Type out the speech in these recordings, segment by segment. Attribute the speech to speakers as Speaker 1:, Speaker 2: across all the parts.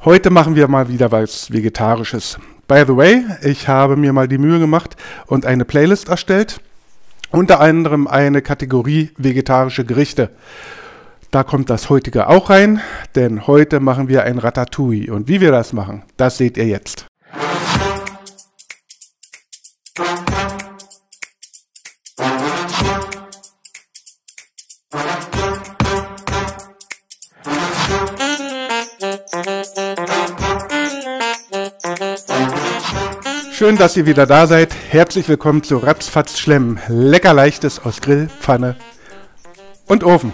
Speaker 1: Heute machen wir mal wieder was Vegetarisches. By the way, ich habe mir mal die Mühe gemacht und eine Playlist erstellt. Unter anderem eine Kategorie vegetarische Gerichte. Da kommt das heutige auch rein, denn heute machen wir ein Ratatouille. Und wie wir das machen, das seht ihr jetzt. Schön, dass ihr wieder da seid. Herzlich willkommen zu Ratzfatz Schlemmen. Lecker Leichtes aus Grill, Pfanne und Ofen.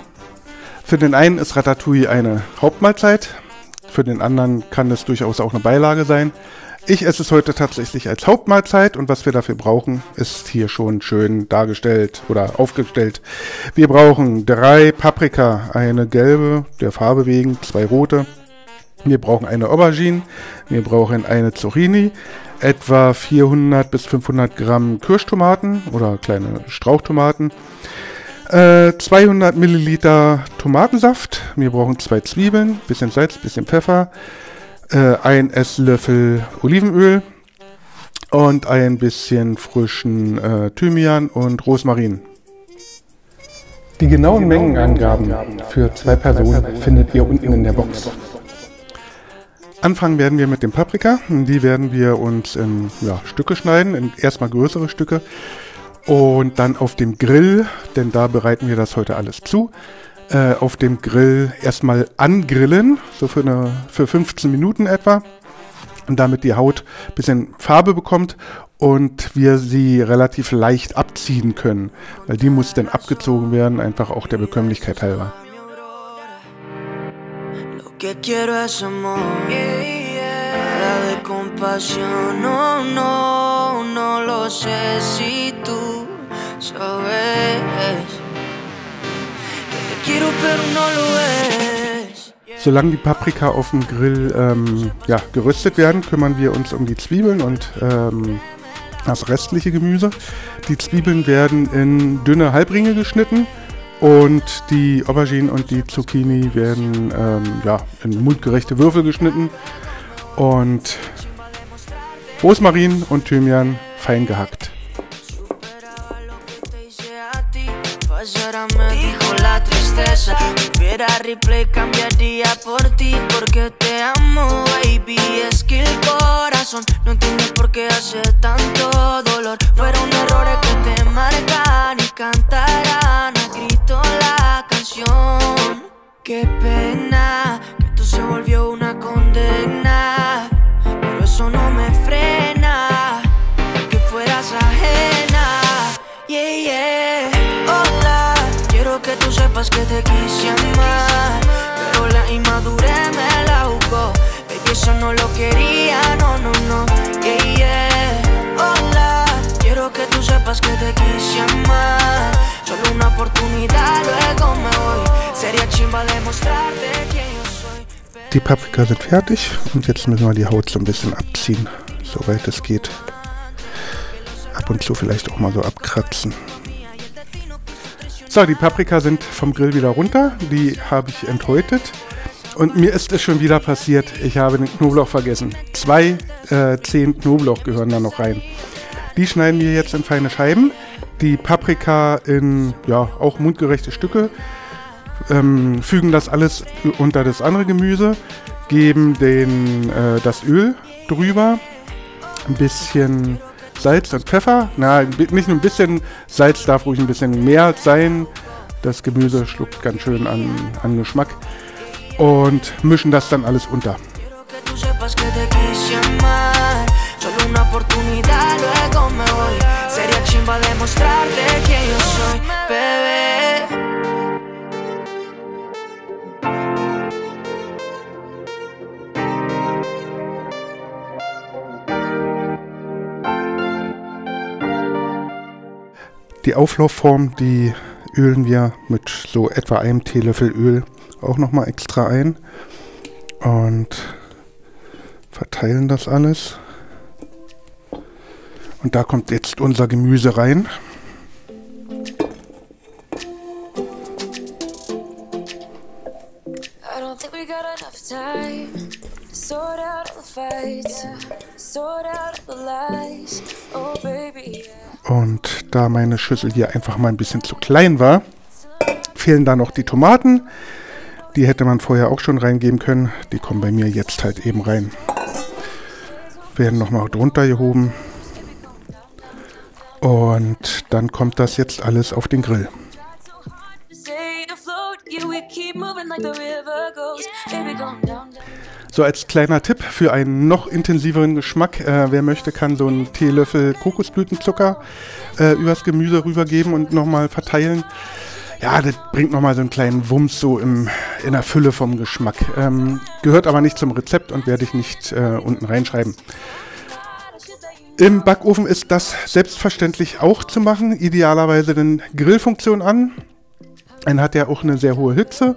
Speaker 1: Für den einen ist Ratatouille eine Hauptmahlzeit. Für den anderen kann es durchaus auch eine Beilage sein. Ich esse es heute tatsächlich als Hauptmahlzeit und was wir dafür brauchen, ist hier schon schön dargestellt oder aufgestellt. Wir brauchen 3 Paprika, eine gelbe, der Farbe wegen, 2 rote. Wir brauchen eine Aubergine, wir brauchen eine Zucchini, etwa 400 bis 500 Gramm Kirschtomaten oder kleine Strauchtomaten, 200 Milliliter Tomatensaft, wir brauchen 2 Zwiebeln, bisschen Salz, bisschen Pfeffer, 1 Esslöffel Olivenöl und ein bisschen frischen Thymian und Rosmarin. Die genauen Mengenangaben für 2 Personen findet ihr unten in der Box. Anfangen werden wir mit dem Paprika. Die werden wir uns in Stücke schneiden, erstmal größere Stücke. Und dann auf dem Grill, denn da bereiten wir das heute alles zu, auf dem Grill erstmal angrillen, so für 15 Minuten etwa. Und damit die Haut ein bisschen Farbe bekommt und wir sie relativ leicht abziehen können. Weil die muss dann abgezogen werden, einfach auch der Bekömmlichkeit halber. Que quiero es amor, nada de compasión, no, no, no lo sé si tú sabes que te quiero pero no lo es. Solange die Paprika auf dem Grill geröstet werden, kümmern wir uns um die Zwiebeln und das restliche Gemüse. Die Zwiebeln werden in dünne Halbringe geschnitten. Und die Aubergine und die Zucchini werden in mundgerechte Würfel geschnitten und Rosmarin und Thymian fein gehackt.
Speaker 2: Qué pena que esto se volvió una condena, pero eso no me frena, que fueras ajena, yeah, yeah. Hola, quiero que tú sepas que te quise amar, pero la inmadurez me la jugó, baby, eso no lo quería, no, no, no, yeah, yeah. Hola, quiero que tú sepas que te quise amar, solo una oportunidad, luego me voy.
Speaker 1: Die Paprika sind fertig und jetzt müssen wir die Haut so ein bisschen abziehen, soweit es geht. Ab und zu vielleicht auch mal so abkratzen. So, die Paprika sind vom Grill wieder runter, die habe ich enthäutet. Und mir ist es schon wieder passiert, ich habe den Knoblauch vergessen. 2 Zehen Knoblauch gehören da noch rein. Die schneiden wir jetzt in feine Scheiben. Die Paprika in auch mundgerechte Stücke. Fügen das alles unter das andere Gemüse, geben das Öl drüber, ein bisschen Salz und Pfeffer, nicht nur ein bisschen, Salz darf ruhig ein bisschen mehr sein, das Gemüse schluckt ganz schön an Geschmack und mischen das dann alles unter. Die Auflaufform, die ölen wir mit so etwa einem Teelöffel Öl auch nochmal extra ein und verteilen das alles. Und da kommt jetzt unser Gemüse rein. Und da meine Schüssel hier einfach mal ein bisschen zu klein war, fehlen da noch die Tomaten. Die hätte man vorher auch schon reingeben können. Die kommen bei mir jetzt halt eben rein. Werden nochmal drunter gehoben. Und dann kommt das jetzt alles auf den Grill. So, als kleiner Tipp für einen noch intensiveren Geschmack, wer möchte, kann so einen Teelöffel Kokosblütenzucker übers Gemüse rübergeben und nochmal verteilen. Ja, das bringt nochmal so einen kleinen Wumms so in der Fülle vom Geschmack. Gehört aber nicht zum Rezept und werde ich nicht unten reinschreiben. Im Backofen ist das selbstverständlich auch zu machen. Idealerweise den Grillfunktion an. Dann hat er auch eine sehr hohe Hitze.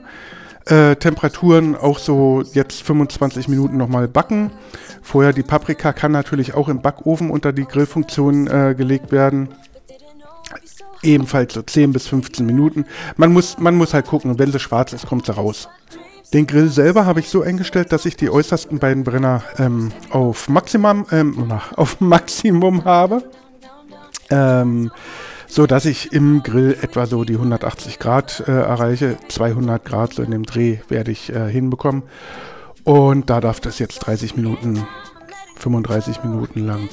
Speaker 1: Temperaturen auch so jetzt 25 Minuten nochmal backen. Vorher die Paprika kann natürlich auch im Backofen unter die Grillfunktion gelegt werden. Ebenfalls so 10 bis 15 Minuten. Man muss halt gucken, wenn sie schwarz ist, kommt sie raus. Den Grill selber habe ich so eingestellt, dass ich die äußersten beiden Brenner auf Maximum habe. So dass ich im Grill etwa so die 180 Grad erreiche. 200 Grad so in dem Dreh werde ich hinbekommen. Und da darf das jetzt 35 Minuten lang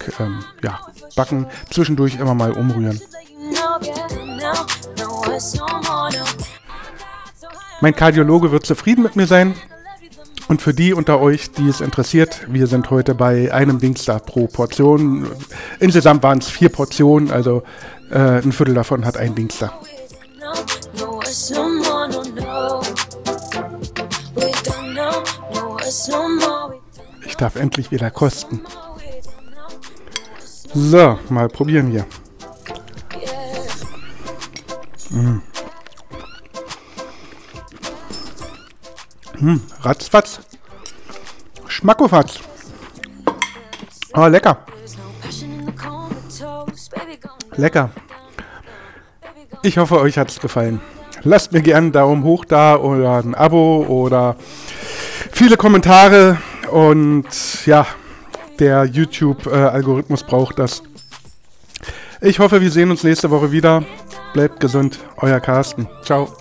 Speaker 1: backen. Zwischendurch immer mal umrühren. Mein Kardiologe wird zufrieden mit mir sein. Und für die unter euch, die es interessiert, wir sind heute bei einem Dingsda pro Portion. Insgesamt waren es 4 Portionen, also ein Viertel davon hat ein Dingsda. Ich darf endlich wieder kosten. So, mal probieren hier. Ratzfatz. Schmackofatz. Oh, lecker. Lecker. Ich hoffe, euch hat es gefallen. Lasst mir gerne einen Daumen hoch da oder ein Abo oder viele Kommentare. Und ja, der YouTube-Algorithmus braucht das. Ich hoffe, wir sehen uns nächste Woche wieder. Bleibt gesund. Euer Carsten. Ciao.